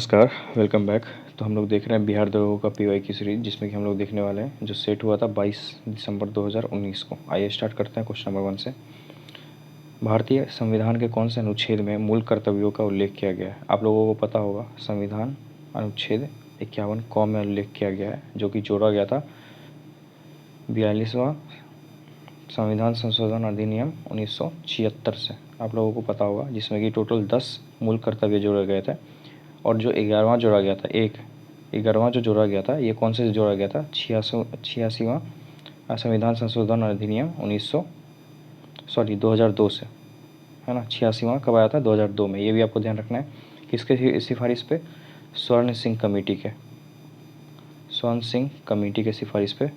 नमस्कार, welcome back. तो हम लोग देख रहे हैं बिहार दरोगा का पीवाई की सीरीज, जिसमें कि हम लोग देखने वाले हैं जो सेट हुआ था 22 दिसंबर 2019 को। आइए स्टार्ट करते हैं क्वेश्चन नंबर 1 से। भारतीय संविधान के कौन से अनुच्छेद में मूल कर्तव्यों का उल्लेख किया गया है? आप लोगों को पता होगा, संविधान अनुच्छेद 51 क में उल्लेख किया गया है, जो कि जोड़ा गया था 42वां संविधान संशोधन अधिनियम 1976 से। आप लोगों को पता होगा, जिसमें कि टोटल 10 मूल कर्तव्य जोड़े गए थे। और जो 11वां जोड़ा गया था, 11वां जो जोड़ा गया था, ये कौन से जोड़ा गया था? 86वां संविधान संशोधन अधिनियम 2002 से, है ना। 86वां कब आया था? 2002 में। ये भी आपको ध्यान रखना है। किसके सिफारिश पे? स्वर्ण सिंह कमेटी के सिफारिश पे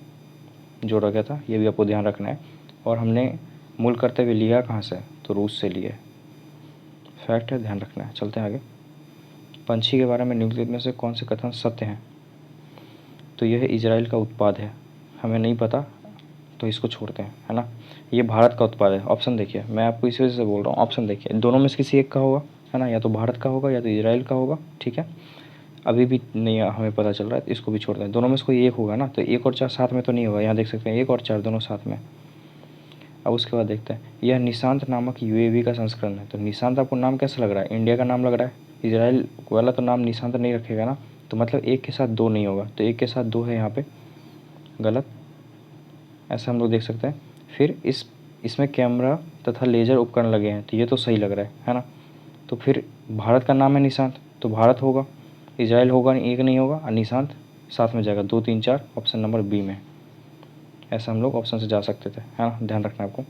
जोड़ा गया था। ये भी आपको ध्यान रखना है। और हमने मूल कर्तव्य लिया कहाँ से? तो रूस से लिए। फैक्ट है, ध्यान रखना है। चलते हैं आगे। पंछी के बारे में निम्नलिखित में से कौन से कथन सत्य हैं? तो यह इजराइल का उत्पाद है। हमें नहीं पता, तो इसको छोड़ते हैं, है ना। ये भारत का उत्पाद है। ऑप्शन देखिए, मैं आपको इस वजह से बोल रहा हूँ, ऑप्शन देखिए, दोनों में से किसी एक का होगा, है ना। या तो भारत का होगा या तो इजराइल का होगा, ठीक है। अभी भी नहीं हमें पता चल रहा है, तो इसको भी छोड़ते हैं। दोनों में से कोई एक होगा ना, तो 1 और 4 साथ में तो नहीं होगा। यहाँ देख सकते हैं 1 और 4 दोनों साथ में। अब उसके बाद देखते हैं, यह निशांत नामक यूएवी का संस्करण है। तो निशांत आपको नाम कैसा लग रहा है? इंडिया का नाम लग रहा है। इजराइल वाला तो नाम निशांत नहीं रखेगा ना, तो मतलब 1 के साथ 2 नहीं होगा, तो 1 के साथ 2 है यहाँ पे, गलत। ऐसा हम लोग देख सकते हैं। फिर इसमें कैमरा तथा लेजर उपकरण लगे हैं, तो ये तो सही लग रहा है ना। तो फिर भारत का नाम है निशांत, तो भारत होगा, इजराइल होगा, एक नहीं होगा, और निशांत साथ में जाएगा। 2 3 4 ऑप्शन नंबर बी में। ऐसा हम लोग ऑप्शन से जा सकते थे, है ना। ध्यान रखना आपको।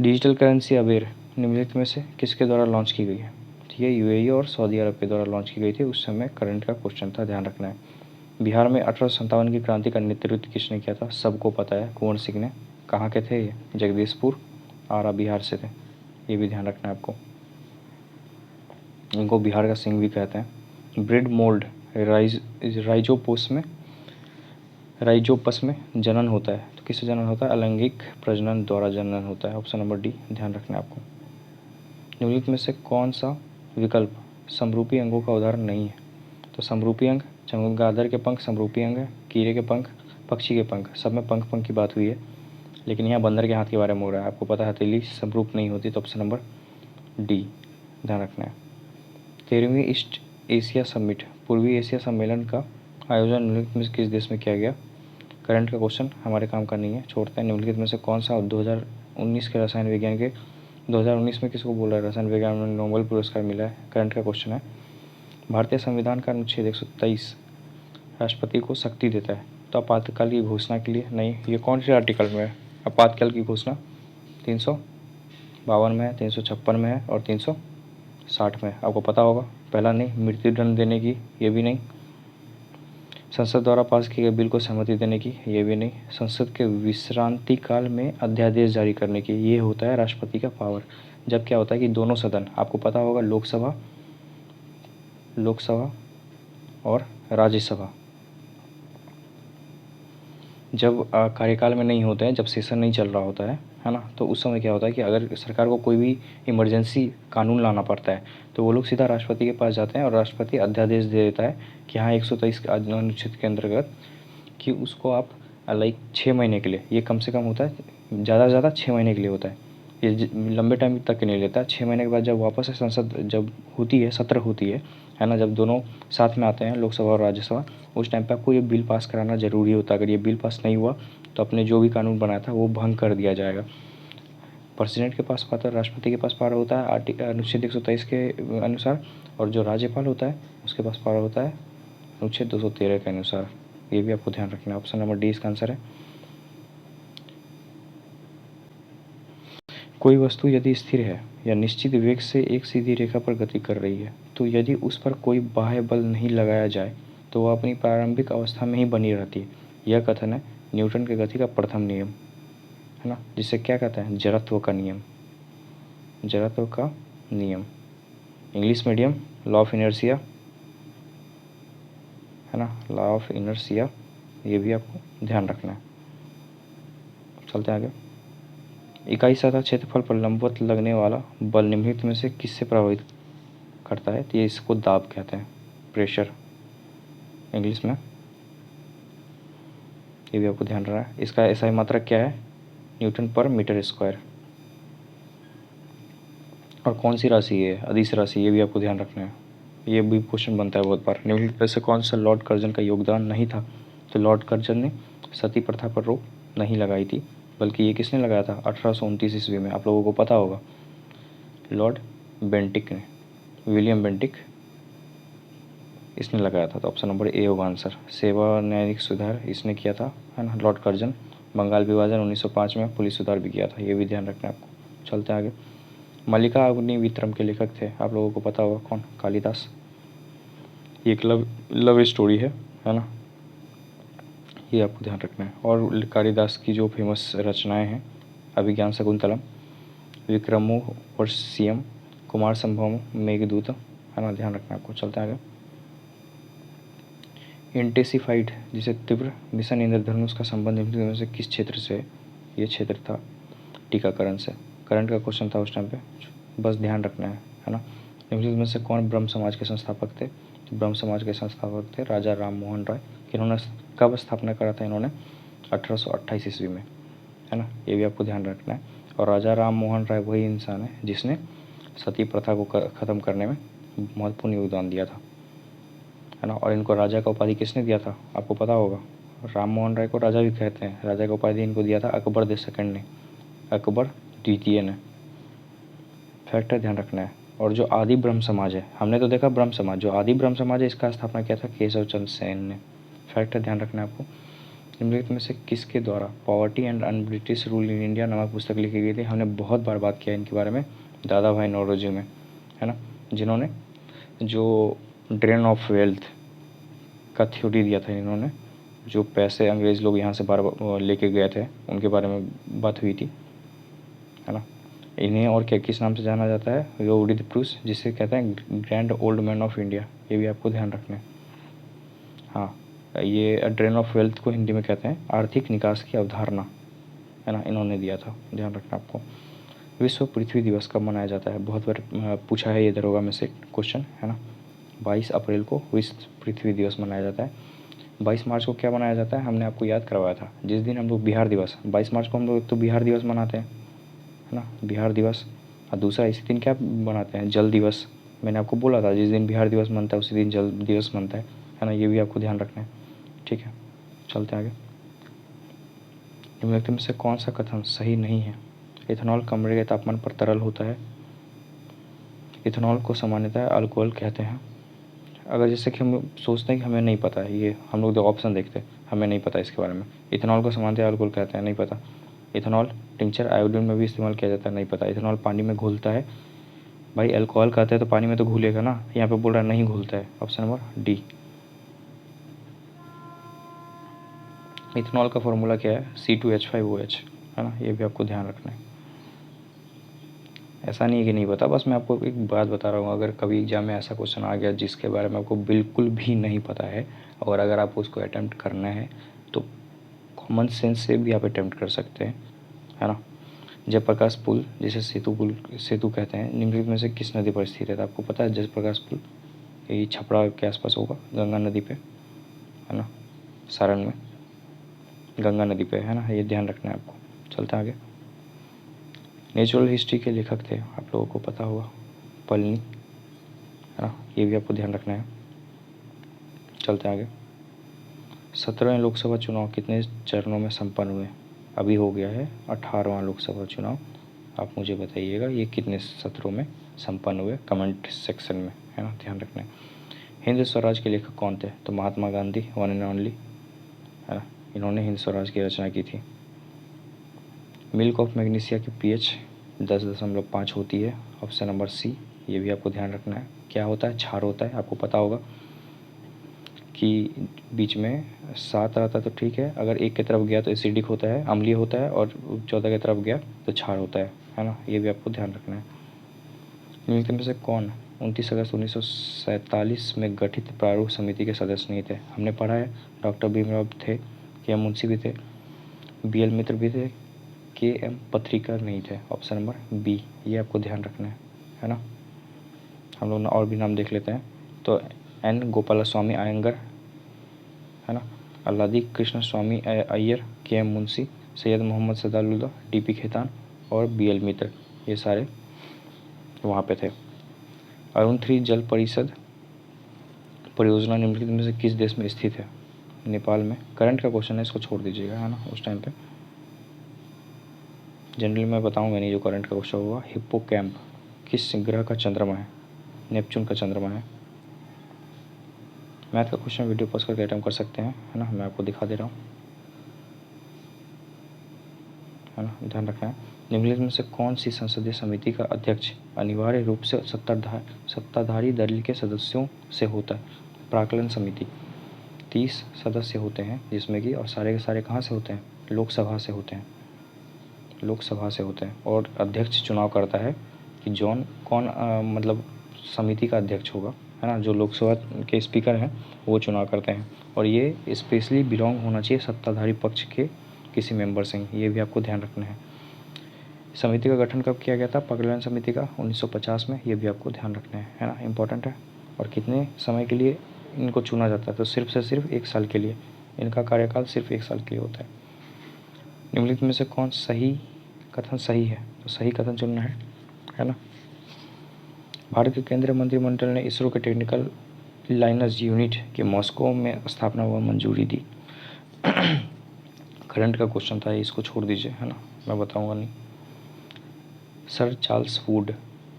डिजिटल करेंसी अबेर निम्नलिखित में से किसके द्वारा लॉन्च की गई है? ठीक है, यूएई और सऊदी अरब के द्वारा लॉन्च की गई थी। उस समय करंट का क्वेश्चन था, ध्यान रखना है। बिहार में 1857 की क्रांति का नेतृत्व किसने किया था? सबको पता है, कुंवर सिंह ने। कहाँ के थे ये? जगदीशपुर, आरा बिहार से थे। ये भी ध्यान रखना है आपको। इनको बिहार का सिंह भी कहते हैं। ब्रेड मोल्ड राइजोपस में जनन होता है, तो किससे जनन होता है? अलैंगिक प्रजनन द्वारा जनन होता है। ऑप्शन नंबर डी, ध्यान रखना है आपको। निम्नलिखित में से कौन सा विकल्प समरूपी अंगों का उदाहरण नहीं है? तो समरूपी अंग, चमगादड़ के पंख समरूपी अंग है, कीड़े के पंख, पक्षी के पंख, सब में पंख की बात हुई है। लेकिन यहाँ बंदर के हाथ के बारे में हो रहा है। आपको पता है हथेली समरूप नहीं होती, तो ऑप्शन नंबर डी ध्यान रखना है। 13वीं ईस्ट एशिया समिट, पूर्वी एशिया सम्मेलन का आयोजन निम्नलिखित में किस देश में किया गया? करंट का क्वेश्चन हमारे काम का नहीं है, छोड़ते हैं। निम्नलिखित में से कौन सा 2019 के रसायन विज्ञान के 2019 में किसको बोला है रसायन विज्ञान में नोबेल पुरस्कार मिला है? करंट का क्वेश्चन है। भारतीय संविधान का अनुच्छेद 123 राष्ट्रपति को शक्ति देता है, तो आपातकाल की घोषणा के लिए नहीं। ये कौन से आर्टिकल में है आपातकाल की घोषणा? 352 में है, 356 में है और 360 में। आपको पता होगा। पहला नहीं, मृत्युदंड देने की, ये भी नहीं। संसद द्वारा पास किए गए बिल को सहमति देने की, ये भी नहीं। संसद के विश्रांति काल में अध्यादेश जारी करने की, ये होता है राष्ट्रपति का पावर। जब क्या होता है कि दोनों सदन, आपको पता होगा, लोकसभा और राज्यसभा जब कार्यकाल में नहीं होते हैं, जब सेशन नहीं चल रहा होता है ना, तो उस समय क्या होता है कि अगर सरकार को कोई भी इमरजेंसी कानून लाना पड़ता है, तो वो लोग सीधा राष्ट्रपति के पास जाते हैं और राष्ट्रपति अध्यादेश दे देता है कि हाँ 123 अनुच्छेद के अंतर्गत कि उसको आप लाइक 6 महीने के लिए, ये कम से कम होता है, ज़्यादा से ज़्यादा 6 महीने के लिए होता है। ये लंबे टाइम तक के नहीं लेता। 6 महीने के बाद जब वापस से संसद जब होती है, सत्र होती है ना, जब दोनों साथ में आते हैं, लोकसभा और राज्यसभा, उस टाइम पे आपको ये बिल पास कराना ज़रूरी होता है। अगर ये बिल पास नहीं हुआ तो अपने जो भी कानून बनाया था वो भंग कर दिया जाएगा। प्रेसिडेंट के पास पावर, राष्ट्रपति के पास पावर होता है अनुच्छेद 123 के अनुसार, और जो राज्यपाल होता है उसके पास पावर होता है अनुच्छेद 213 के अनुसार। ये भी आपको ध्यान रखना है। ऑप्शन नंबर डी इसका आंसर है। कोई वस्तु यदि स्थिर है या निश्चित वेग से एक सीधी रेखा पर गति कर रही है, तो यदि उस पर कोई बाह्य बल नहीं लगाया जाए तो वह अपनी प्रारंभिक अवस्था में ही बनी रहती है। यह कथन है न्यूटन के गति का प्रथम नियम, है ना, जिसे क्या कहते हैं? जड़त्व का नियम। जड़त्व का नियम, English medium, law of inertia, है ना, लॉ ऑफ इनर्शिया। ये भी आपको ध्यान रखना है। चलते हैं आगे। इकाई सतह क्षेत्रफल पर लंबवत लगने वाला बल निम्नलिखित में से किससे प्रभावित करता है तो ये इसको दाब कहते हैं, प्रेशर इंग्लिश में। ये भी आपको ध्यान रखना है। इसका SI मात्रक क्या है? न्यूटन पर मीटर स्क्वायर। और कौन सी राशि है? अदिश राशि। ये भी आपको ध्यान रखना है, ये भी क्वेश्चन बनता है बहुत बार। निम्नलिखित में से कौन सा लॉर्ड कर्जन का योगदान नहीं था? तो लॉर्ड कर्जन ने सती प्रथा पर रोक नहीं लगाई थी, बल्कि ये किसने लगाया था? 1829 ईस्वी में। आप लोगों को पता होगा, लॉर्ड बेंटिक ने, विलियम बेंटिक, इसने लगाया था। तो ऑप्शन नंबर ए होगा आंसर। सेवा न्यायिक सुधार इसने किया था, है ना, लॉर्ड कर्जन। बंगाल विभाजन 1905 में पुलिस सुधार भी किया था, ये भी ध्यान रखना है आपको। चलते हैं आगे। मल्लिका अग्निमित्रम के लेखक थे, आप लोगों को पता होगा कौन? कालिदास। ये एक लव स्टोरी है ना, ये आपको ध्यान रखना है। और कालिदास की जो फेमस रचनाएं हैं, अभिज्ञान शकुंतलम, विक्रमोर्वशीयम, कुमार संभवम, मेघदूत, है ना, ध्यान रखना है आपको। चलते हैं आगे। इंटेंसिफाइड, जिसे तीव्र मिशन इंद्रधनुष का संबंध निम्नलिखित में से किस क्षेत्र से? ये क्षेत्र था टीकाकरण से। करंट का क्वेश्चन था उस टाइम पे, बस ध्यान रखना है ना। निम्नलिखित में से कौन ब्रह्म समाज के संस्थापक थे? तो ब्रह्म समाज के संस्थापक थे राजा राम मोहन राय। इन्होंने कब स्थापना करा था? इन्होंने 1828 ईस्वी में, है ना, ये भी आपको ध्यान रखना है। और राजा राम मोहन राय वही इंसान है जिसने सती प्रथा को ख़त्म करने में महत्वपूर्ण योगदान दिया था, है ना। और इनको राजा का उपाधि किसने दिया था? आपको पता होगा, राम मोहन राय को राजा भी कहते हैं। राजा का उपाधि इनको दिया था अकबर द सेकंड ने, अकबर द्वितीय ने। फैक्टर ध्यान रखना है। और जो आदि ब्रह्म समाज है, हमने तो देखा ब्रह्म समाज, जो आदि ब्रह्म समाज है इसका स्थापना किया था केशव चंद्र सेन ने। फैक्टर ध्यान रखना है आपको। निम्नलिखित में से किसके द्वारा poverty and un British rule in India नामक पुस्तक लिखी गई थी? हमने बहुत बार बात किया इनके बारे में, दादा भाई नौरोजी में, है ना, जिन्होंने जो ड्रेन ऑफ वेल्थ का थ्योरी दिया था। इन्होंने जो पैसे अंग्रेज़ लोग यहाँ से बार बार लेके गए थे, उनके बारे में बात हुई थी, है ना। इन्हें और क्या किस नाम से जाना जाता है? योगित पुरुष, जिसे कहते हैं grand old man of India. ये भी आपको ध्यान रखना है। हाँ, ये ड्रेन ऑफ वेल्थ को हिंदी में कहते हैं आर्थिक निकास की अवधारणा, है ना, इन्होंने दिया था, ध्यान रखना आपको। विश्व पृथ्वी दिवस कब मनाया जाता है? बहुत बार पूछा है ये दरोगा में से क्वेश्चन, है ना। 22 अप्रैल को विश्व पृथ्वी दिवस मनाया जाता है। 22 मार्च को क्या मनाया जाता है? हमने आपको याद करवाया था, जिस दिन हम लोग बिहार दिवस, 22 मार्च को हम लोग तो बिहार दिवस मनाते हैं, है ना, बिहार दिवस। और दूसरा इसी दिन क्या मनाते हैं? जल दिवस। मैंने आपको बोला था जिस दिन बिहार दिवस मनता है उसी दिन जल दिवस मनता है ना, ये भी आपको ध्यान रखना है, ठीक है। चलते आगे। निम्नलिखित में से कौन सा कथन सही नहीं है? इथेनॉल कमरे के तापमान पर तरल होता है। इथेनॉल को सामान्यतः अल्कोहल कहते हैं। अगर जैसे कि हम सोचते हैं कि हमें नहीं पता है, ये हम लोग जो ऑप्शन देखते हैं हमें नहीं पता इसके बारे में। इथेनॉल को सामान्यतः अल्कोहल कहते हैं, नहीं पता। इथेनॉल टिंचर आयोडीन में भी इस्तेमाल किया जाता है, नहीं पता। इथेनॉल पानी में घुलता है। भाई अल्कोहल कहते हैं तो पानी में तो घुलेगा ना, यहाँ पे बोल रहा है नहीं घुलता है। Option number D. इथेनॉल का फॉर्मूला क्या है? C2H5OH, है ना, ये भी आपको ध्यान रखना है। ऐसा नहीं है कि नहीं पता, बस मैं आपको एक बात बता रहा हूँ। अगर कभी एग्जाम में ऐसा क्वेश्चन आ गया जिसके बारे में आपको बिल्कुल भी नहीं पता है, और अगर आपको उसको अटैम्प्ट करना है तो कॉमन सेंस से भी आप अटैम्प्ट कर सकते हैं, है ना। जयप्रकाश पुल, जिसे सेतु कहते हैं, निम्नलिखित में से किस नदी पर स्थित है? आपको पता है जयप्रकाश पुल यही छपरा के आसपास होगा, गंगा नदी पे, है ना, सारण में गंगा नदी पे, है ना, ये ध्यान रखना है आपको। चलते आगे। नेचुरल हिस्ट्री के लेखक थे, आप लोगों को पता होगा, पलनी, है ना, ये भी आपको ध्यान रखना है। चलते आगे। 17वें लोकसभा चुनाव कितने चरणों में संपन्न हुए? अभी हो गया है 18वां लोकसभा चुनाव। आप मुझे बताइएगा ये कितने सत्रों में संपन्न हुए, कमेंट सेक्शन में, है ना, ध्यान रखना है। हिंद स्वराज के लेखक कौन थे? तो Mahatma Gandhi, one and only, है ना, इन्होंने हिंद स्वराज की रचना की थी। मिल्क ऑफ मैग्नीशिया की pH 10.5 होती है। ऑप्शन नंबर सी, ये भी आपको ध्यान रखना है। क्या होता है? क्षार होता है। आपको पता होगा कि बीच में 7 रहता तो ठीक है, अगर एक की तरफ गया तो एसिडिक होता है, अम्लीय होता है, और 14 की तरफ गया तो क्षार होता है ना, ये भी आपको ध्यान रखना है। निम्नलिखित में से कौन 29 अगस्त 1947 में गठित प्रारूप समिति के सदस्य नहीं थे? हमने पढ़ा है डॉक्टर भीमराव थे, के मुंशी भी थे, BL मित्र भी थे, KM पत्रिका नहीं थे। ऑप्शन नंबर बी, ये आपको ध्यान रखना है ना। हम लोग और भी नाम देख लेते हैं। तो एन गोपालस्वामी अयंगर, है ना, अल्लादी कृष्ण स्वामी अय्यर, के एम मुंशी, सैयद मोहम्मद सदालुल्लाह, डीपी खेतान और बीएल मित्र, ये सारे वहाँ पे थे। अरुण 3 जल परिषद परियोजना निम्नलिखित में से किस देश में स्थित है? नेपाल में। करंट का क्वेश्चन है, इसको छोड़ दीजिएगा, है ना, उस टाइम पे जनरली मैं बताऊंगा नहीं जो करंट का क्वेश्चन होगा। हिप्पोकैम्प किस ग्रह का चंद्रमा है? नेपच्यून का चंद्रमा है। मैथ का क्वेश्चन वीडियो पॉज करके अटेम्प्ट कर सकते हैं, है ना, मैं आपको दिखा दे रहा हूँ, है ना, ध्यान रखना है। निम्नलिखित में से कौन सी संसदीय समिति का अध्यक्ष अनिवार्य रूप से सत्ताधारी दल के सदस्यों से होता है? प्राक्कलन समिति। 30 सदस्य होते हैं जिसमें कि, और सारे के सारे कहाँ से होते हैं? लोकसभा से होते हैं, लोकसभा से होते हैं। और अध्यक्ष चुनाव करता है कि कौन मतलब समिति का अध्यक्ष होगा, है ना, जो लोकसभा के स्पीकर हैं वो चुनाव करते हैं। और ये स्पेशली बिलोंग होना चाहिए सत्ताधारी पक्ष के किसी मेंबर से, ये भी आपको ध्यान रखना है। समिति का गठन कब किया गया था? प्राक्कलन समिति का 1950 में, ये भी आपको ध्यान रखना है ना, इंपॉर्टेंट है। और कितने समय के लिए इनको चुना जाता है? तो सिर्फ से सिर्फ 1 साल के लिए, इनका कार्यकाल सिर्फ 1 साल के लिए होता है। निम्नलिखित में से कौन सही कथन सही है? तो सही कथन चुनना है ना। भारत के केंद्रीय मंत्रिमंडल ने इसरो के टेक्निकल लाइनर्स यूनिट के मॉस्को में स्थापना व मंजूरी दी। करंट का क्वेश्चन था, इसको छोड़ दीजिए, है ना, मैं बताऊंगा नहीं। सर चार्ल्स वुड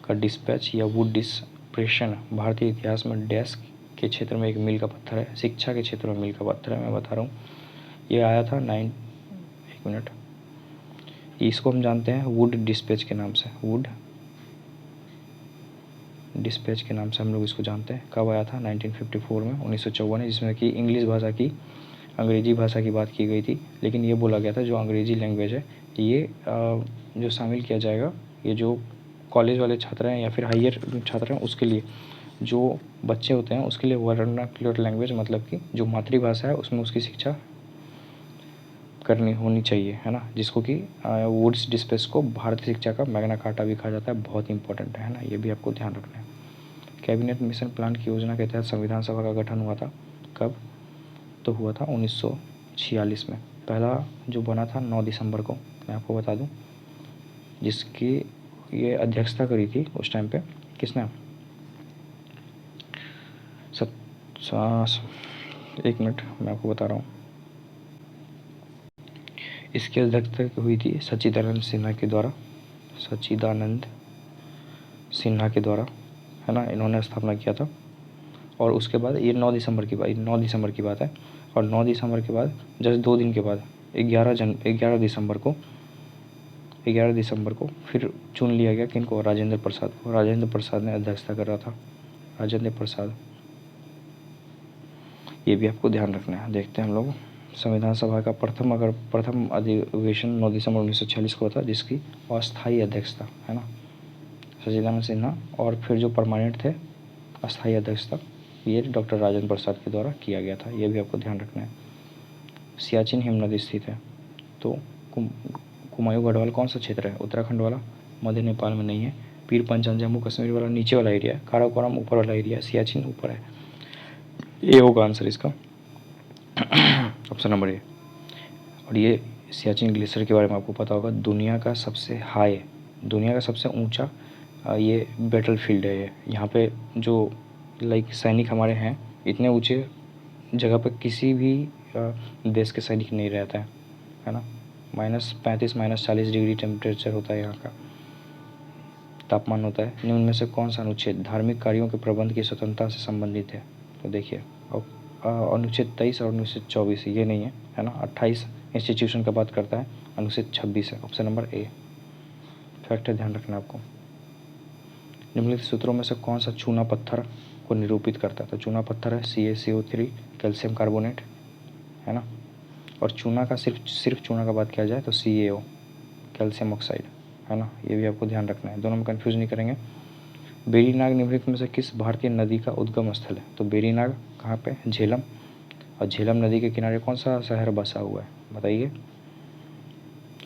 का डिस्पैच या वुड डिस्प्रेशन भारतीय इतिहास में डैश के क्षेत्र में एक मील का पत्थर है? शिक्षा के क्षेत्र में मील का पत्थर है, मैं बता रहा हूँ। ये आया था 1 मिनट, इसको हम जानते हैं वुड डिस्पैच के नाम से, वुड डिस्पैच के नाम से हम लोग इसको जानते हैं। कब आया था? 1954 में, 1954 है, जिसमें कि इंग्लिश भाषा की, अंग्रेजी भाषा की बात की गई थी। लेकिन ये बोला गया था जो अंग्रेजी लैंग्वेज है ये जो शामिल किया जाएगा, ये जो कॉलेज वाले छात्र हैं या फिर हायर छात्र हैं उसके लिए, जो बच्चे होते हैं उसके लिए वर्नाक्युलर लैंग्वेज, मतलब कि जो मातृभाषा है उसमें उसकी शिक्षा करनी होनी चाहिए, है ना, जिसको कि वुड्स डिस्पैच को भारतीय शिक्षा का मैग्ना कार्टा भी कहा जाता है। बहुत इंपॉर्टेंट है ना, ये भी आपको ध्यान रखना है। कैबिनेट मिशन प्लान की योजना के तहत संविधान सभा का गठन हुआ था कब? तो हुआ था 1946 में। पहला जो बना था 9 दिसंबर को, मैं आपको बता दूं, जिसकी ये अध्यक्षता करी थी उस टाइम पे किसने? 1 मिनट मैं आपको बता रहा हूँ। इसकी अध्यक्षता हुई थी सच्चिदानंद सिन्हा के द्वारा, सच्चिदानंद सिन्हा के द्वारा, है ना, इन्होंने स्थापना किया था। और उसके बाद ये 9 दिसंबर की बात, 9 दिसंबर की बात है। और 9 दिसंबर के बाद जस्ट 2 दिन के बाद 11 दिसंबर को फिर चुन लिया गया किनको? राजेंद्र प्रसाद को। राजेंद्र प्रसाद ने अध्यक्षता कर रहा था, राजेंद्र प्रसाद, ये भी आपको ध्यान रखना है। देखते हैं हम लोग संविधान सभा का प्रथम अधिवेशन 9 दिसंबर 1946 को था, जिसकी अस्थायी अध्यक्षता, है ना, सच्चिदानंद सिन्हा। और फिर जो परमानेंट थे अस्थायी अध्यक्षता, ये डॉक्टर राजेंद्र प्रसाद के द्वारा किया गया था, ये भी आपको ध्यान रखना है। सियाचिन हिमनदी स्थित है, तो कुमायूं गढ़वाल कौन सा क्षेत्र है? उत्तराखंड वाला, मध्य नेपाल में नहीं है। पीर पंचाल जम्मू कश्मीर वाला नीचे वाला एरिया है, काराकोरम ऊपर वाला एरिया है, सियाचिन ऊपर है। ये होगा आंसर इसका, ऑप्शन नंबर ए। और ये सियाचिन ग्लेशियर के बारे में आपको पता होगा, दुनिया का सबसे ऊंचा ये बैटल फील्ड है। ये यहाँ पे जो सैनिक हमारे हैं, इतने ऊंचे जगह पर किसी भी देश के सैनिक नहीं रहता है ना। -35 -40 डिग्री टेम्परेचर होता है यहाँ का, तापमान होता है। निम्न में से कौन सा अनुच्छेद धार्मिक कार्यों के प्रबंध की स्वतंत्रता से संबंधित है? तो देखिए, अनुच्छेद 23 और अनुच्छेद 24 ये नहीं है ना। 28 इंस्टीट्यूशन का बात करता है, अनुच्छेद 26 है, ऑप्शन नंबर ए फैक्ट है, ध्यान रखना आपको। निम्नलिखित सूत्रों में से कौन सा चूना पत्थर को निरूपित करता है? तो चूना पत्थर है CaCO3 कैल्शियम कार्बोनेट, है ना। और चूना का सिर्फ चूना का बात किया जाए तो CaO कैल्शियम ऑक्साइड, है ना, ये भी आपको ध्यान रखना है, दोनों में कंफ्यूज नहीं करेंगे। बेरीनाग निम्नलिखित में से किस भारतीय नदी का उद्गम स्थल है? तो बेरीनाग कहाँ पे? झेलम। और झेलम नदी के किनारे कौन सा शहर बसा हुआ है? बताइए।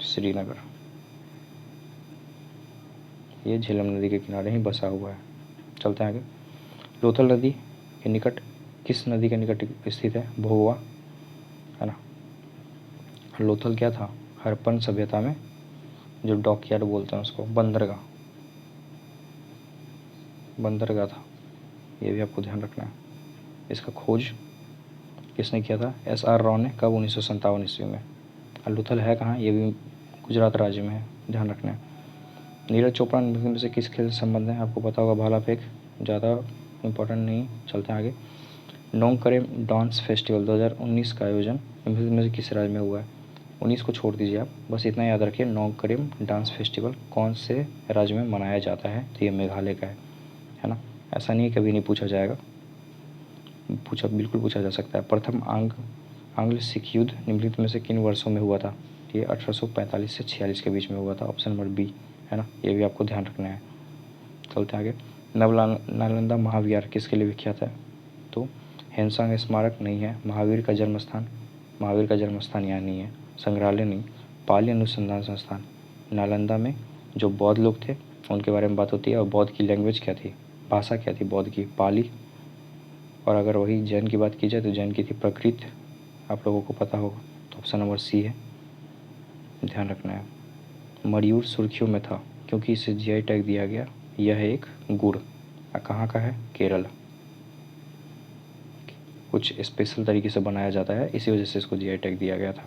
श्रीनगर, ये झेलम नदी के किनारे ही बसा हुआ है। चलते हैं आगे। लोथल नदी के निकट किस नदी के निकट स्थित है? भोगवा, है ना। लोथल क्या था? हड़प्पन सभ्यता में जो डॉकयार्ड बोलते हैं उसको, बंदरगाह था। ये भी आपको ध्यान रखना है। इसका खोज किसने किया था? SR राव ने। कब? 1957 ईस्वी में। और लोथल है कहाँ? ये भी गुजरात राज्य में है, ध्यान रखना है। नीरज चोपड़ा में से किस खेल से संबंध है? आपको पता होगा, भाला फेंक, ज़्यादा इम्पोर्टेंट नहीं। चलते हैं आगे। नोंगकरेम डांस फेस्टिवल 2019 का आयोजन निम्नलिखित में से किस राज्य में हुआ है? 19 को छोड़ दीजिए आप, बस इतना याद रखिए, नोंगकरेम डांस फेस्टिवल कौन से राज्य में मनाया जाता है? तो ये मेघालय का है ना। ऐसा नहीं है कभी नहीं पूछा जाएगा, बिल्कुल पूछा जा सकता है। प्रथम आंग्ल सिख युद्ध निम्नलिखित में से किन वर्षों में हुआ था? ये 1845 से 46 के बीच में हुआ था, ऑप्शन नंबर बी, है ना। ये भी आपको ध्यान रखना है। चलते हैं आगे। नालंदा महाविहार किसके लिए विख्यात है? तो हेनसांग स्मारक नहीं है, महावीर का जन्म स्थान यहाँ नहीं है, संग्रहालय नहीं, पाली अनुसंधान संस्थान। नालंदा में जो बौद्ध लोग थे उनके बारे में बात होती है, और बौद्ध की लैंग्वेज क्या थी, भाषा क्या थी बौद्ध की? पाली। और अगर वही जैन की बात की जाए तो जैन की थी प्रकृत, आप लोगों को पता होगा, तो ऑप्शन नंबर सी है, ध्यान रखना है। मयूर सुर्खियों में था क्योंकि इसे GI टैग दिया गया। यह एक गुड़ कहाँ का है? केरल। कुछ स्पेशल तरीके से बनाया जाता है, इसी वजह से इसको GI टैग दिया गया था।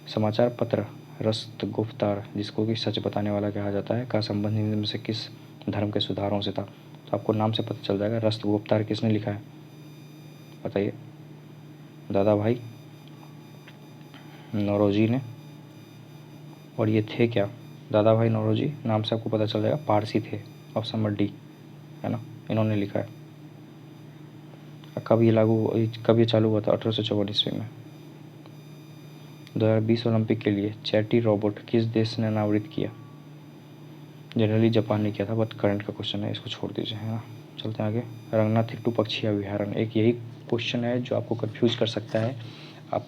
समाचार पत्र राष्ट्रगुप्तार, जिसको कि सच बताने वाला कहा जाता है, का संबंध निम्न में से किस धर्म के सुधारों से था? तो आपको नाम से पता चल जाएगा। राष्ट्रगुप्तार किसने लिखा है? बताइए। दादा भाई नौरोजी ने। और ये थे क्या? दादा भाई नौरोजी नाम से आपको पता चल जाएगा, पारसी थे, ऑप्शन नंबर डी, है ना। इन्होंने लिखा है। कब ये चालू हुआ था? 1854 ईस्वी में। 2020 ओलंपिक के लिए चैटी रोबोट किस देश ने अनावृत किया? जनरली जापान ने किया था, बट करंट का क्वेश्चन है, इसको छोड़ दीजिए, है ना। चलते हैं आगे। रंगनाथिट्टू पक्षी अभयारण्य, एक यही क्वेश्चन है जो आपको कंफ्यूज कर सकता है। आप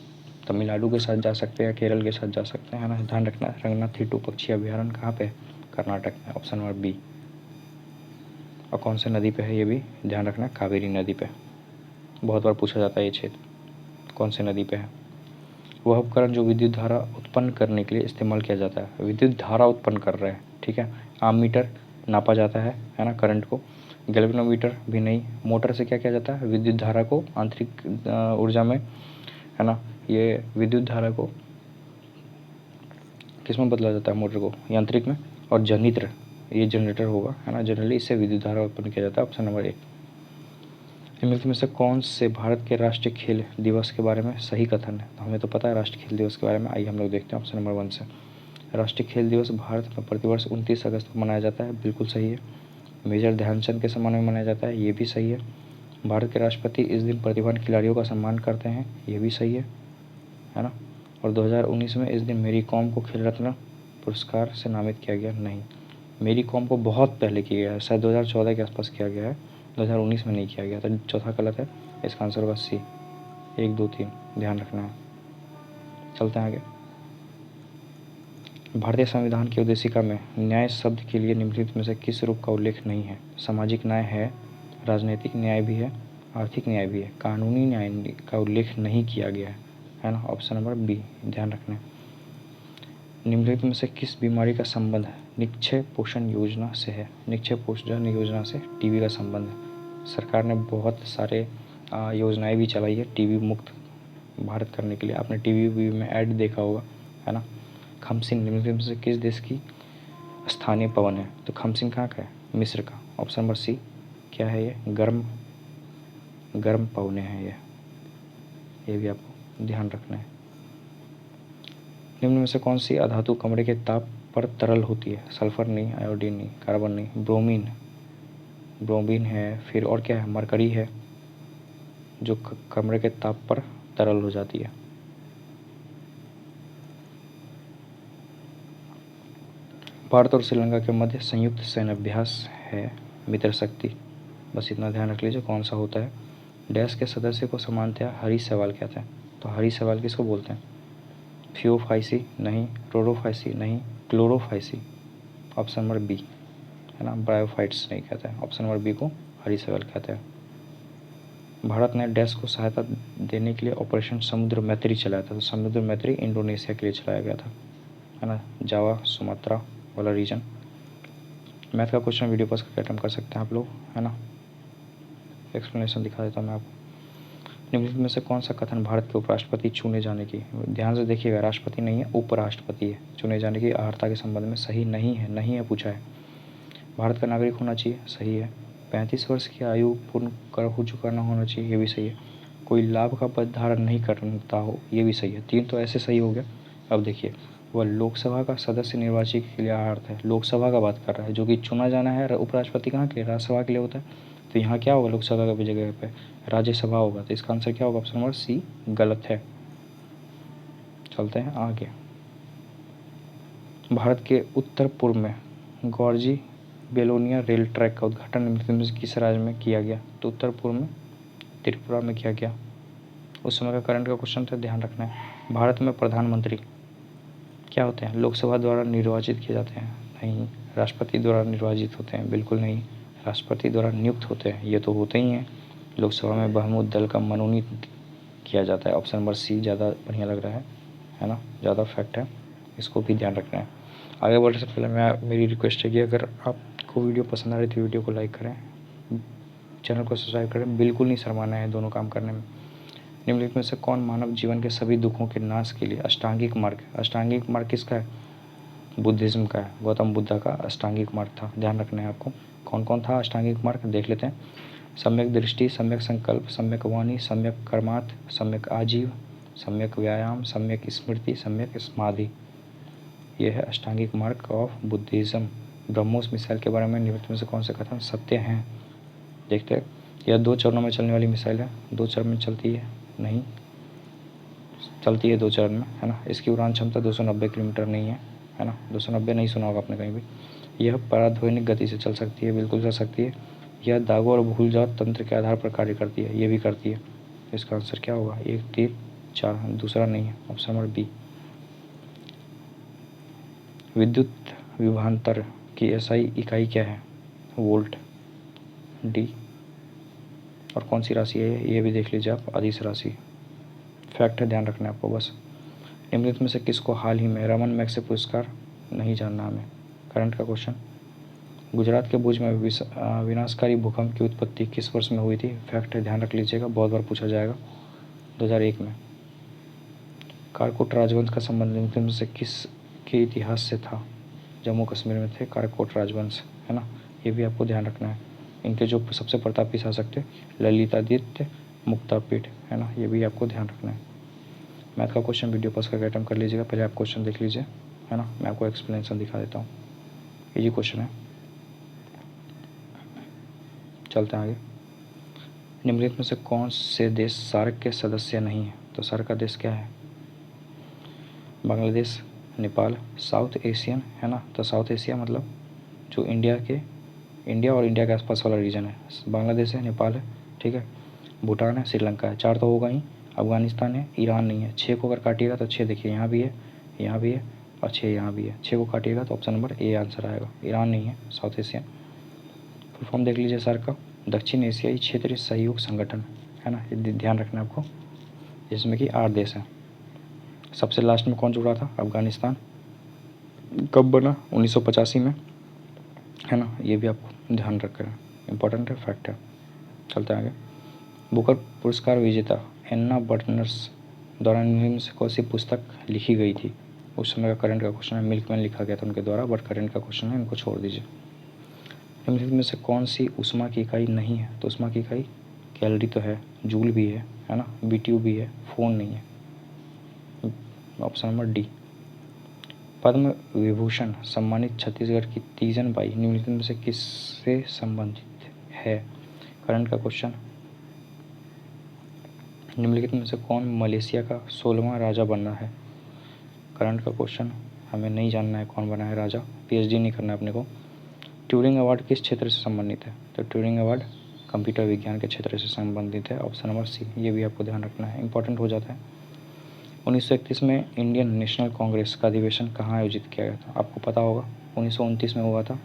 तमिलनाडु के साथ जा सकते हैं, केरल के साथ जा सकते हैं, है ना। ध्यान रखना है, रंगनाथिट्टू पक्षी अभयारण्य कहाँ पे? कर्नाटक में, ऑप्शन नंबर बी। और कौन से नदी पे है? ये भी ध्यान रखना, कावेरी नदी पे। बहुत बार पूछा जाता है ये क्षेत्र कौन से नदी पे है। वह उपकरण जो विद्युत धारा उत्पन्न करने के लिए इस्तेमाल किया जाता है, विद्युत धारा उत्पन्न कर रहे हैं, ठीक है। आममीटर नापा जाता है ना, करंट को। गैल्वेनोमीटर भी नहीं। मोटर से क्या किया जाता है? विद्युत धारा को आंतरिक ऊर्जा में, है ना, ये विद्युत धारा को किस में बदला जाता है? मोटर को यांत्रिक में। और जनित्र, ये जनरेटर होगा, है ना, जनरली इससे विद्युत धारा उत्पन्न किया जाता है, ऑप्शन नंबर ए। निम्नलिखित में से कौन से भारत के राष्ट्रीय खेल दिवस के बारे में सही कथन है? तो हमें तो पता है राष्ट्रीय खेल दिवस के बारे में, आइए हम लोग देखते हैं ऑप्शन नंबर 1 से। राष्ट्रीय खेल दिवस भारत में प्रतिवर्ष 29 अगस्त को मनाया जाता है, बिल्कुल सही है। मेजर ध्यानचंद के सम्मान में मनाया जाता है, ये भी सही है। भारत के राष्ट्रपति इस दिन प्रतिभावान खिलाड़ियों का सम्मान करते हैं, ये भी सही है ना। और 2019 में इस दिन मेरी कॉम को खेल रत्न पुरस्कार से नामित किया गया, नहीं। मेरी कॉम को बहुत पहले किया गया है, शायद 2014 के आसपास किया गया है, 2019 में नहीं किया गया, तो चौथा गलत है, इसका आंसर होगा सी, 1 2 3, ध्यान रखना है। चलते हैं आगे। भारतीय संविधान की उद्देशिका में न्याय शब्द के लिए निम्नलिखित में से किस रूप का उल्लेख नहीं है? सामाजिक न्याय है, राजनीतिक न्याय भी है, आर्थिक न्याय भी है, कानूनी न्याय का उल्लेख नहीं किया गया है ना, ऑप्शन नंबर बी, ध्यान रखना है। निम्नलिखित में से किस बीमारी का संबंध निक्षय पोषण योजना से है? निक्षय पोषण योजना से टीबी का संबंध है। सरकार ने बहुत सारे योजनाएं भी चलाई है टीबी मुक्त भारत करने के लिए, आपने टीवी में ऐड देखा होगा, है ना। खमसिन निम्नलिखित में से किस देश की स्थानीय पवन है? तो खमसिन कहाँ का है? मिस्र का, ऑप्शन नंबर सी। क्या है ये? गर्म पवने हैं ये भी आपको ध्यान रखना है। निम्न में से कौन सी अधातु कमरे के ताप पर तरल होती है? सल्फर नहीं, आयोडीन नहीं, कार्बन नहीं, ब्रोमीन है, फिर और क्या है? मरकरी है, जो कमरे के ताप पर तरल हो जाती है। भारत और श्रीलंका के मध्य संयुक्त सैन्य अभ्यास है मित्र शक्ति, बस इतना ध्यान रख लीजिए कौन सा होता है। डैश के सदस्य को सामान्यतः हरी सवाल कहते हैं, तो हरी सवाल किसको बोलते हैं? थियोफाइसी नहीं, रोडोफाइसी नहीं, क्लोरोफाइसी, ऑप्शन नंबर बी, है ना, ब्रायोफाइट्स नहीं कहते हैं। ऑप्शन नंबर बी को हरीसेवल कहते हैं। भारत ने डैश को सहायता देने के लिए ऑपरेशन समुद्र मैत्री चलाया था। तो समुद्र मैत्री इंडोनेशिया के लिए चलाया गया था, है ना, जावा सुमात्रा वाला रीजन। मैथ का क्वेश्चन वीडियो पास करके अटेम्प्ट कर सकते हैं आप लोग, है ना। एक्सप्लेनेशन दिखा देता हूँ मैं आपको। निम्नलिखित में से कौन सा कथन भारत के उपराष्ट्रपति चुने जाने की, ध्यान से देखिएगा, राष्ट्रपति नहीं है, उपराष्ट्रपति है, चुने जाने की अर्हता के संबंध में सही नहीं है, नहीं है पूछा है। भारत का नागरिक होना चाहिए, सही है। 35 वर्ष की आयु पूर्ण हो चुका ना होना चाहिए, ये भी सही है। कोई लाभ का पद धारण नहीं करता हो, ये भी सही है। 3 तो ऐसे सही हो गया। अब देखिए, वह लोकसभा का सदस्य निर्वाचित के लिए अर्थ है, लोकसभा का बात कर रहा है, जो कि चुना जाना है। उपराष्ट्रपति कहाँ के लिए, राज्यसभा के लिए होता है। तो यहाँ क्या होगा, लोकसभा की जगह पे राज्यसभा होगा। तो इसका आंसर क्या होगा, ऑप्शन नंबर सी गलत है। चलते हैं आगे। भारत के उत्तर पूर्व में गॉर्जी बेलोनिया रेल ट्रैक का उद्घाटन निम्नलिखित में किस राज्य में किया गया। तो उत्तर पूर्व में त्रिपुरा में किया गया। उस समय का करंट का क्वेश्चन था, ध्यान रखना है। भारत में प्रधानमंत्री क्या होते हैं, लोकसभा द्वारा निर्वाचित किए जाते हैं, नहीं। राष्ट्रपति द्वारा निर्वाचित होते हैं, बिल्कुल नहीं। राष्ट्रपति द्वारा नियुक्त होते हैं, ये तो होते ही हैं। लोकसभा में बहुमत दल का मनोनीत किया जाता है। ऑप्शन नंबर सी ज़्यादा बढ़िया लग रहा है ना, ज़्यादा फैक्ट है, इसको भी ध्यान रखना है। आगे बढ़ने से पहले मेरी रिक्वेस्ट है कि अगर आपको वीडियो पसंद आ रही तो वीडियो को लाइक करें, चैनल को सब्सक्राइब करें, बिल्कुल नहीं शर्माना है दोनों काम करने में। निम्नलिखित में से कौन मानव जीवन के सभी दुखों के नाश के लिए अष्टांगिक मार्ग, अष्टांगिक मार्ग किसका है, बुद्धिज्म का है। गौतम बुद्धा का अष्टांगिक मार्ग था, ध्यान रखना है आपको। कौन कौन था अष्टांगिक मार्ग, देख लेते हैं। सम्यक दृष्टि, सम्यक संकल्प, सम्यक वाणी, सम्यक कर्मार्थ, सम्यक आजीव, सम्यक व्यायाम, सम्यक स्मृति, सम्यक समाधि। यह है अष्टांगिक मार्ग ऑफ बुद्धिज्म। ब्रह्मोस मिसाइल के बारे में निम्नलिखित में से कौन से कथन सत्य हैं, देखते हैं। यह 2 चरणों में चलने वाली मिसाइल है, 2 चरण में चलती है, नहीं चलती है 2 चरण में, है ना। इसकी उड़ान क्षमता 290 किलोमीटर नहीं है ना, 290 नहीं सुना होगा आपने कहीं भी। यह पराध्वनिक गति से चल सकती है, बिल्कुल चल सकती है। यह दागों और भूल जाओ तंत्र के आधार पर कार्य करती है, ये भी करती है। इसका आंसर क्या होगा, 1 3 4, दूसरा नहीं है, ऑप्शन नंबर बी। विद्युत विभवांतर की एसआई इकाई क्या है, वोल्ट। डी। और कौन सी राशि है, ये भी देख लीजिए आप, अदिश राशि। फैक्ट है, ध्यान रखना है आपको बस। निम्नलिखित में से किसको हाल ही में रमन मैग्सेसे पुरस्कार, नहीं जानना हमें, करंट का क्वेश्चन। गुजरात के भुज में विनाशकारी भूकंप की उत्पत्ति किस वर्ष में हुई थी, फैक्ट है, ध्यान रख लीजिएगा, बहुत बार पूछा जाएगा, 2001 में। कारकोट राजवंश का संबंध निम्नलिखित में से किस के इतिहास से था, जम्मू कश्मीर में थे कारकोट राजवंश, है ना, ये भी आपको ध्यान रखना है। इनके जो सबसे प्रतापी शासक थे ललितादित्य मुक्तापीठ, है ना, ये भी आपको ध्यान रखना है। मैथ का क्वेश्चन वीडियो पास करके अटेम्प्ट कर लीजिएगा, पहले आप क्वेश्चन देख लीजिए, है ना, मैं आपको एक्सप्लेनेशन दिखा देता हूँ, इजी क्वेश्चन है। चलते हैं आगे। निम्नलिखित में से कौन से देश सार्क के सदस्य नहीं है, तो सार्क का देश क्या है, बांग्लादेश, नेपाल, साउथ एशियन, है ना। तो साउथ एशिया मतलब जो इंडिया और इंडिया के आसपास वाला रीजन है, बांग्लादेश है, नेपाल है, ठीक है, भूटान है, श्रीलंका है, 4 तो होगा ही। अफगानिस्तान है, ईरान नहीं है। 6 को अगर काटिएगा तो 6 देखिए यहाँ भी है, यहाँ भी है, और 6 यहाँ भी है। 6 को काटिएगा तो ऑप्शन नंबर ए आंसर आएगा, ईरान नहीं है, साउथ एशियन। फुल फॉर्म देख लीजिए सर का, दक्षिण एशियाई क्षेत्रीय सहयोग संगठन, है ना, ये ध्यान रखना है आपको, जिसमें कि 8 देश हैं। सबसे लास्ट में कौन जुड़ा था, अफगानिस्तान। कब बना, 1985 में, है ना, ये भी आपको ध्यान रखना है, इंपॉर्टेंट है, फैक्ट है। चलते हैं आगे। बुकर पुरस्कार विजेता एन्ना बर्नर्स द्वारा निम्न से कौन सी पुस्तक लिखी गई थी, उस समय का करंट का क्वेश्चन है। मिल्कमैन लिखा गया था उनके द्वारा, बट करंट का क्वेश्चन है, इनको छोड़ दीजिए। निम्नलिखित में से कौन सी उष्मा की इकाई नहीं है, तो उष्मा की इकाई कैलोरी तो है, जूल भी है ना, बीटीयू भी है, फोन नहीं है, option number D. Padma Vibhushan सम्मानित छत्तीसगढ़ की तीजन बाई निम्नलिखित में से किससे संबंधित है, करंट का क्वेश्चन। निम्नलिखित में से कौन मलेशिया का 16वां राजा बना है, करंट का क्वेश्चन। हमें नहीं जानना है कौन बना है राजा, पीएचडी नहीं करना है अपने को। ट्यूरिंग अवार्ड किस क्षेत्र से संबंधित है, तो ट्यूरिंग अवार्ड कंप्यूटर विज्ञान के क्षेत्र से संबंधित है, ऑप्शन नंबर सी, ये भी आपको ध्यान रखना है, इंपॉर्टेंट हो जाता है। 1931 में इंडियन नेशनल कांग्रेस का अधिवेशन कहाँ आयोजित किया गया था, आपको पता होगा, 1929 में हुआ था,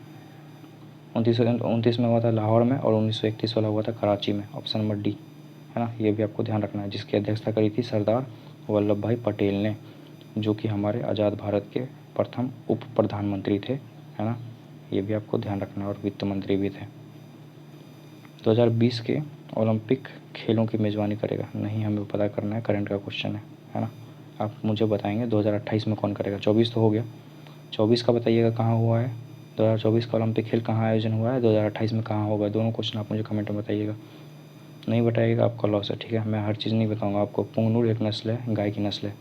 1929 में हुआ था लाहौर में और 1931 वाला हुआ था कराची में, ऑप्शन नंबर डी, है ना। ये भी आपको ध्यान रखना है, जिसकी अध्यक्षता करी थी सरदार वल्लभ भाई पटेल ने, जो कि हमारे आज़ाद भारत के प्रथम उप प्रधानमंत्री थे, है ना। ये भी आपको ध्यान रखना है, और वित्त मंत्री भी थे। 2020 के ओलंपिक खेलों की मेज़बानी करेगा, नहीं हमें पता करना है, करंट का क्वेश्चन है ना। आप मुझे बताएंगे 2028 में कौन करेगा। 24 तो हो गया, 24 का बताइएगा कहाँ हुआ है, 2024 का ओलंपिक खेल कहाँ आयोजन हुआ है, 2028 में कहाँ होगा। दोनों क्वेश्चन आप मुझे कमेंट में बताइएगा। नहीं बताइएगा आपका लॉस है, ठीक है। मैं हर चीज़ नहीं बताऊँगा आपको। पुंगनूर एक नस्ल है, गाय की नस्ल है,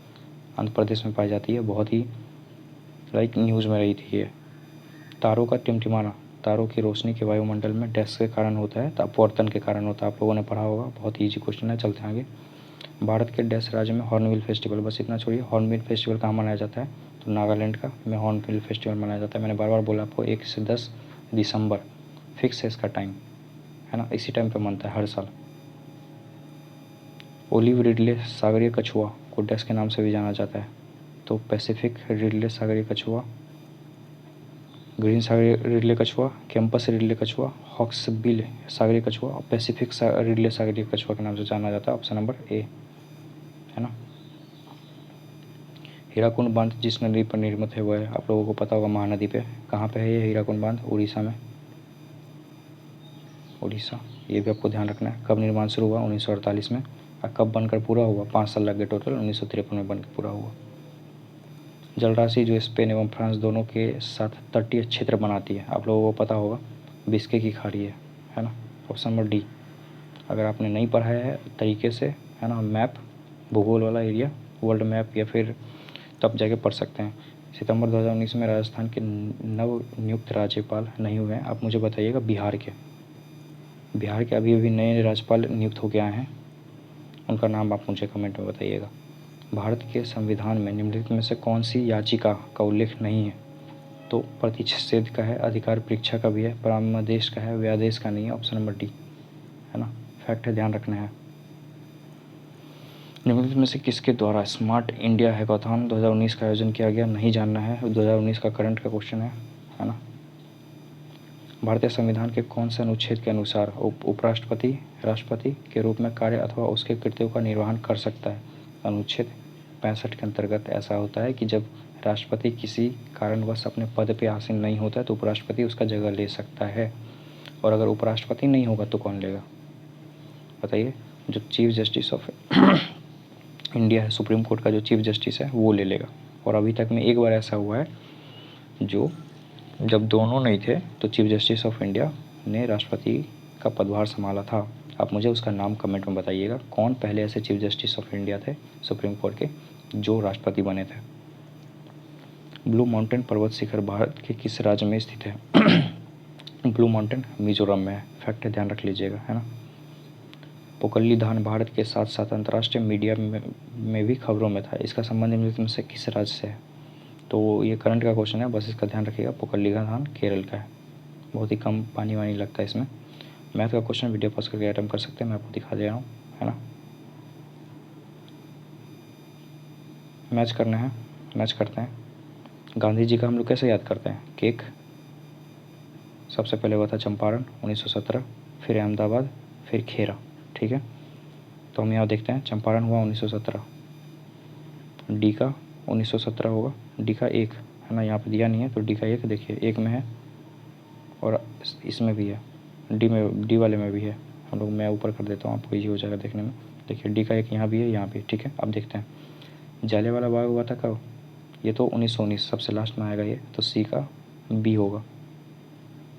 आंध्र प्रदेश में पाई जाती है, बहुत ही न्यूज़ में रही थी ये। तारों का टिमटिमाना, तारों की रोशनी के वायुमंडल में डैश के कारण होता है, तो अपवर्तन के कारण होता है। आप लोगों ने पढ़ा होगा, बहुत ईजी क्वेश्चन है। चलते हैं आगे। भारत के डैश राज्य में हॉर्नबिल फेस्टिवल, बस इतना छोड़िए। हॉर्नबिल फेस्टिवल कहाँ मनाया जाता है, तो नागालैंड का में हॉर्नबिल फेस्टिवल मनाया जाता है। मैंने बार बार बोला आपको, 1 से 10 दिसंबर फिक्स है इसका टाइम, है ना। इसी टाइम पे मनता है हर साल। ओलिव रिडले सागरीय कछुआ को डैश के नाम से भी जाना जाता है, तो पैसिफिक रिडले सागरीय कछुआ, ग्रीन सागरीय रिडले कछुआ, कैंपस रिडले कछुआ, हॉक्सबिल सागरीय कछुआ और पैसिफिक रिडले सागरीय कछुआ के नाम से जाना जाता है, ऑप्शन नंबर ए, है ना। हीराकुंड बांध जिस नदी पर निर्मित है वह है, आप लोगों को पता होगा, महानदी पे। कहाँ पे है ये हीराकुंड बांध, उड़ीसा में, उड़ीसा। ये भी आपको ध्यान रखना है। कब निर्माण शुरू हुआ, 1948 में, और कब बनकर पूरा हुआ, 5 साल लग गए टोटल, 1953 में बनकर पूरा हुआ। जलराशि जो स्पेन एवं फ्रांस दोनों के साथ तटीय क्षेत्र बनाती है, आप लोगों को पता होगा, बिस्के की खाड़ी है ना, ऑप्शन नंबर डी। अगर आपने नहीं पढ़ा है तरीके से, है ना, मैप, भूगोल वाला एरिया, वर्ल्ड मैप, या फिर तब जाके पढ़ सकते हैं। सितंबर 2019 में राजस्थान के नव नियुक्त राज्यपाल नहीं हुए हैं, आप मुझे बताइएगा। बिहार के अभी अभी नए राज्यपाल नियुक्त होकर आए हैं, उनका नाम आप मुझे कमेंट में बताइएगा। भारत के संविधान में निम्नलिखित में से कौन सी याचिका का उल्लेख नहीं है, तो प्रतिषेध का है, अधिकार परीक्षा का भी है, परामर्श का है, व्यादेश का नहीं है, ऑप्शन नंबर डी, है ना। फैक्ट है, ध्यान रखना है। निम्नलिखित में से किसके द्वारा स्मार्ट इंडिया हैकाथॉन 2019 का आयोजन किया गया, नहीं जानना है, 2019 का करंट का क्वेश्चन है ना। भारतीय संविधान के कौन से अनुच्छेद के अनुसार उपराष्ट्रपति राष्ट्रपति के रूप में कार्य अथवा उसके कृत्यों का निर्वहन कर सकता है। अनुच्छेद 65 के अंतर्गत ऐसा होता है कि जब राष्ट्रपति किसी कारणवश अपने पद पर आसीन नहीं होता है तो उपराष्ट्रपति उसका जगह ले सकता है, और अगर उपराष्ट्रपति नहीं होगा तो कौन लेगा, बताइए। जो चीफ जस्टिस ऑफ इंडिया है, सुप्रीम कोर्ट का जो चीफ जस्टिस है वो ले लेगा। और अभी तक में एक बार ऐसा हुआ है, जो जब दोनों नहीं थे तो चीफ जस्टिस ऑफ इंडिया ने राष्ट्रपति का पदभार संभाला था। आप मुझे उसका नाम कमेंट में बताइएगा, कौन पहले ऐसे चीफ जस्टिस ऑफ इंडिया थे सुप्रीम कोर्ट के जो राष्ट्रपति बने थे। ब्लू माउंटेन पर्वत शिखर भारत के किस राज्य में स्थित है। ब्लू माउंटेन मिजोरम में है, फैक्ट है, ध्यान रख लीजिएगा, है ना। पोकल्ली धान भारत के साथ साथ अंतर्राष्ट्रीय मीडिया में भी खबरों में था, इसका संबंध निम्नलिखित में से किस राज्य से है, तो ये करंट का क्वेश्चन है, बस इसका ध्यान रखिएगा। पोकल्ली का धान केरल का है, बहुत ही कम पानी वानी लगता है इसमें। मैथ का क्वेश्चन वीडियो पॉज करके अटेम्प्ट कर सकते हैं, मैं आपको दिखा दे रहा हूँ, है ना। मैच करना है, मैच करते हैं। गांधी जी का हम लोग कैसे याद करते हैं, केक। सबसे पहले हुआ था चंपारण 1917, फिर अहमदाबाद, फिर खेरा, ठीक है। तो हम यहाँ देखते हैं, चंपारण हुआ 1917, डी का 1917 होगा, डी का 1, है ना, यहाँ पे दिया नहीं है तो डी का 1 देखिए, 1 में है और इसमें भी है, डी वाले में भी है। हम लोग मैं ऊपर कर देता हूँ, आपको ईजी हो जाएगा देखने में। देखिए डी का 1 यहाँ भी है, यहाँ भी, ठीक है। अब देखते हैं जलियांवाला बाग हुआ था कब, ये तो 1919 सबसे लास्ट में आएगा ये, तो सी का बी होगा,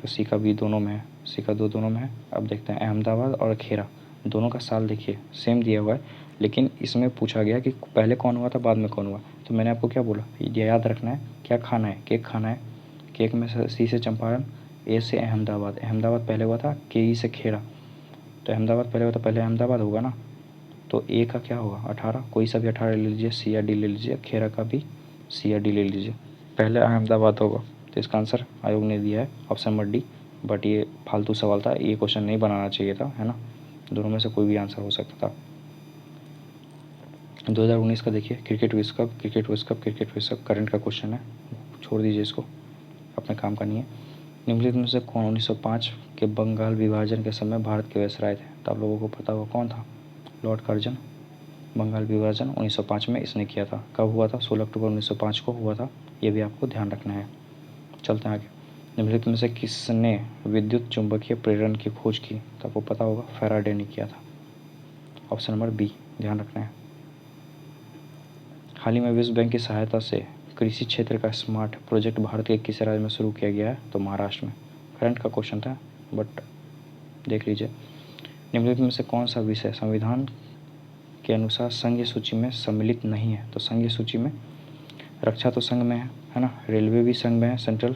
तो सी का बी दोनों में है, सी का दोनों में है। अब देखते हैं अहमदाबाद और खेरा, दोनों का साल देखिए सेम दिया हुआ है, लेकिन इसमें पूछा गया कि पहले कौन हुआ था बाद में कौन हुआ। तो मैंने आपको क्या बोला, ये याद रखना है, क्या खाना है, केक खाना है। केक में सी से चंपारण, ए से अहमदाबाद, अहमदाबाद पहले हुआ था, के ई से खेरा, तो अहमदाबाद पहले हुआ था, पहले अहमदाबाद होगा ना, तो ए का क्या होगा 18, कोई सा भी 18 ले लीजिए, सी या डी ले लीजिए, खेरा का भी सी या डी ले लीजिए, पहले अहमदाबाद होगा। तो इसका आंसर आयोग ने दिया है ऑप्शन नंबर डी, बट ये फालतू सवाल था, ये क्वेश्चन नहीं बनाना चाहिए था, है ना। दोनों में से कोई भी आंसर हो सकता था। 2019 का देखिए, क्रिकेट विश्व कप करंट का क्वेश्चन है, छोड़ दीजिए इसको, अपने काम का नहीं है। निम्नलिखित में से कौन 1905 के बंगाल विभाजन के समय भारत के वायसराय थे? तो आप लोगों को पता होगा कौन था? Lord Curzon. बंगाल विभाजन 1905 में इसने किया था। कब हुआ था? 16 अक्टूबर 1905 को हुआ था। ये भी आपको ध्यान रखना है। चलते हैं आगे। निम्नलिखित में से किसने विद्युत चुंबकीय प्रेरण की खोज की? तो आपको पता होगा फैराडे ने किया था। ऑप्शन नंबर बी ध्यान रखना है। हाल ही में विश्व बैंक की सहायता से कृषि क्षेत्र का स्मार्ट प्रोजेक्ट भारत के किस राज्य में शुरू किया गया है? तो महाराष्ट्र में। करंट का क्वेश्चन था बट देख लीजिए। निम्नलिखित में से कौन सा विषय संविधान के अनुसार संघीय सूची में सम्मिलित नहीं है? तो संघीय सूची में रक्षा तो संघ में है ना, रेलवे भी संघ में है सेंट्रल,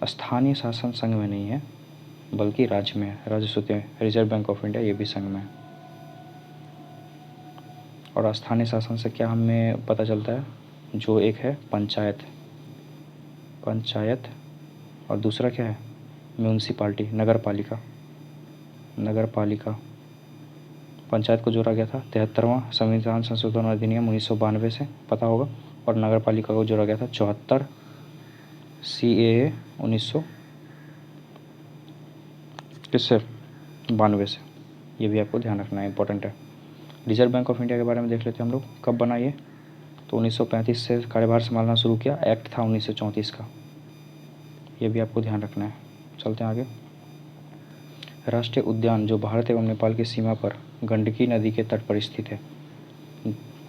स्थानीय शासन संघ में नहीं है बल्कि राज्य में है, राज्य सूची में। रिजर्व बैंक ऑफ इंडिया ये भी संघ में है। और स्थानीय शासन से क्या हमें पता चलता है? जो एक है पंचायत, पंचायत और दूसरा क्या है? म्यूनसिपाल्टी, नगर पालिका। नगर पालिका पंचायत को जोड़ा गया था 73वां संविधान संशोधन अधिनियम 1992 से, पता होगा। और नगर पालिका को जोड़ा गया था 74 CAA 1900 किससे? 92 से। ये भी आपको ध्यान रखना है, इंपॉर्टेंट है। रिजर्व बैंक ऑफ इंडिया के बारे में देख लेते हैं हम लोग। कब बना ये? तो 1935 से कार्यभार संभालना शुरू किया। एक्ट था 1934 का। ये भी आपको ध्यान रखना है। चलते हैं आगे। राष्ट्रीय उद्यान जो भारत एवं नेपाल की सीमा पर गंडकी नदी के तट पर स्थित है,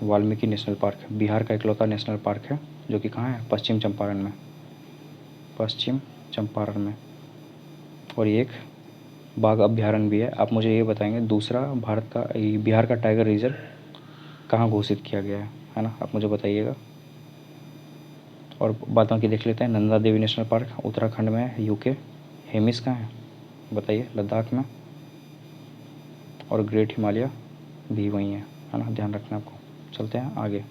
वाल्मीकि नेशनल पार्क, बिहार का इकलौता नेशनल पार्क है जो कि कहाँ है? पश्चिम चंपारण में। पश्चिम चंपारण में। और ये एक बाघ अभ्यारण्य भी है। आप मुझे ये बताएंगे दूसरा भारत का बिहार का टाइगर रिजर्व कहाँ घोषित किया गया है ना? आप मुझे बताइएगा। और बाद बाकी देख लेते हैं। नंदा देवी नेशनल पार्क उत्तराखंड में है, यूके। हेमिस कहाँ है बताइए? लद्दाख में। और ग्रेट हिमालय भी वहीं है ना? ध्यान रखना आपको। चलते हैं आगे।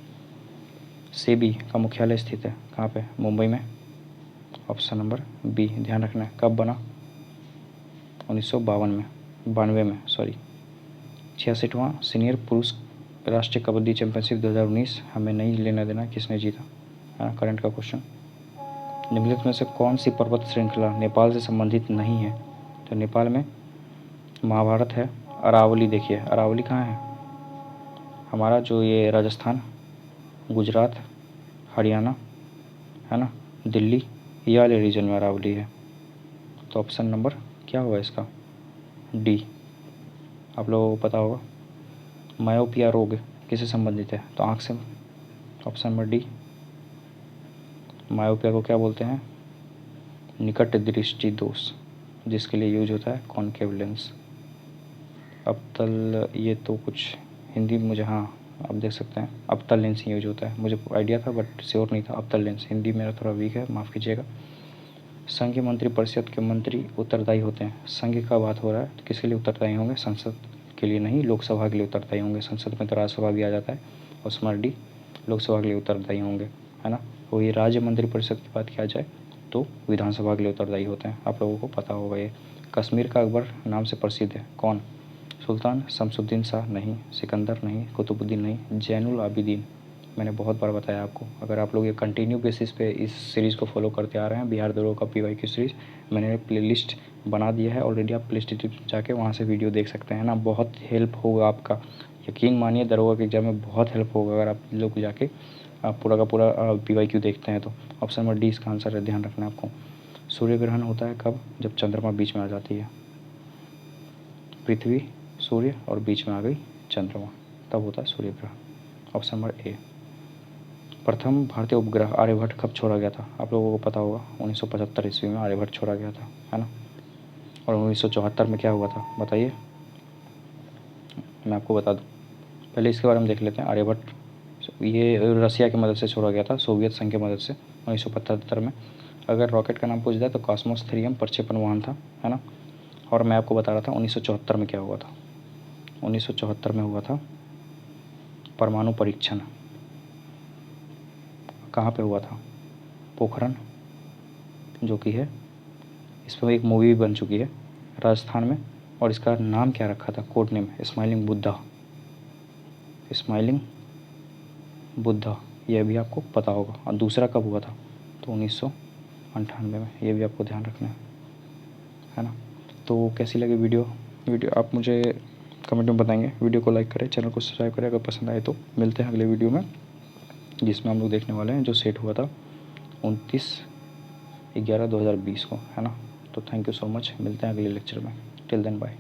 सेबी का मुख्यालय स्थित है कहाँ पे? मुंबई में। ऑप्शन नंबर बी ध्यान रखना है। कब बना? 1952 में, 92 में सॉरी। 66वां सीनियर पुरुष राष्ट्रीय कबड्डी चैंपियनशिप 2019 हमें नहीं लेना देना किसने जीता है ना? करंट का क्वेश्चन। निम्नलिखित में से कौन सी पर्वत श्रृंखला नेपाल से संबंधित नहीं है? तो नेपाल में महाभारत है। अरावली देखिए, अरावली कहाँ है? हमारा जो ये राजस्थान, गुजरात, हरियाणा है ना, दिल्ली, ये वाले रीजन में अरावली है। तो ऑप्शन नंबर क्या होगा इसका? डी। आप लोगों को पता होगा। मायोपिया रोग किससे संबंधित है? तो आँख से। Option number D. मायोपिया को क्या बोलते हैं? निकट दृष्टि दोष, जिसके लिए यूज होता है कॉनकेव लेंस। अबतल, ये तो कुछ हिंदी में मुझे, हाँ आप देख सकते हैं अबतल लेंस यूज होता है। मुझे आइडिया था बट श्योर नहीं था। अबतल लेंस, हिंदी मेरा थोड़ा वीक है, माफ़ कीजिएगा। संघीय मंत्री परिषद के मंत्री उत्तरदायी होते हैं। संघ का बात हो रहा है तो किसके लिए उत्तरदायी होंगे? संसद के लिए नहीं, लोकसभा के लिए उत्तरदायी होंगे। संसद में तो राज्यसभा भी आ जाता है। और स्मार्ट डी लोकसभा के लिए उत्तरदायी होंगे है ना। वही राज्य मंत्रिपरिषद की बात किया जाए तो विधानसभा के लिए उत्तरदायी होते हैं। आप लोगों को पता होगा ये। कश्मीर का अकबर नाम से प्रसिद्ध है कौन? सुल्तान शमसुद्दीन शाह नहीं, सिकंदर नहीं, कुतुबुद्दीन नहीं, जैनुल आबिदीन। मैंने बहुत बार बताया आपको। अगर आप लोग ये कंटिन्यू बेसिस पे इस सीरीज़ को फॉलो करते आ रहे हैं, बिहार दौड़ों का PY की सीरीज़, मैंने प्लेलिस्ट बना दिया है ऑलरेडी। आप प्ले लिस्ट जाके वहाँ से वीडियो देख सकते हैं ना। बहुत हेल्प होगा आपका, यकीन मानिए दरोगा के एग्जाम में बहुत हेल्प होगा अगर आप लोग जाके आप पूरा का पूरा PYQ देखते हैं तो। ऑप्शन नंबर डी इसका आंसर है, ध्यान रखना है आपको। सूर्य ग्रहण होता है कब? जब चंद्रमा बीच में आ जाती है। पृथ्वी, सूर्य और बीच में आ गई चंद्रमा, तब होता है सूर्य ग्रहण। Option number A. प्रथम भारतीय उपग्रह आर्यभट्ट कब छोड़ा गया था? आप लोगों को पता होगा 1975 ईस्वी में आर्यभट्ट छोड़ा गया था है ना। और 1974 में क्या हुआ था बताइए? मैं आपको बता दूं, पहले इसके बारे में देख लेते हैं। आर्यभट्ट ये रसिया की मदद से छोड़ा गया था, सोवियत संघ की मदद से 1975 में। अगर रॉकेट का नाम पूछ जाए तो कॉस्मोस 3M प्रक्षेपण वाहन था है ना। और मैं आपको बता रहा था 1974 में क्या हुआ था। 1974 में हुआ था परमाणु परीक्षण। कहाँ पे हुआ था? पोखरण, जो कि है, इस पर एक मूवी भी बन चुकी है राजस्थान में। और इसका नाम क्या रखा था? Code name smiling Buddha. Smiling Buddha, यह भी आपको पता होगा। और दूसरा कब हुआ था? तो 1998 में। ये भी आपको ध्यान रखना है। है ना। तो कैसी लगी वीडियो आप मुझे कमेंट में बताएंगे। वीडियो को लाइक करें, चैनल को सब्सक्राइब करें अगर पसंद आए तो। मिलते हैं अगले वीडियो में, जिसमें हम लोग देखने वाले हैं जो सेट हुआ था 29/11/2020 को, है ना। तो थैंक यू सो मच, मिलते हैं अगले लेक्चर में। Till then bye.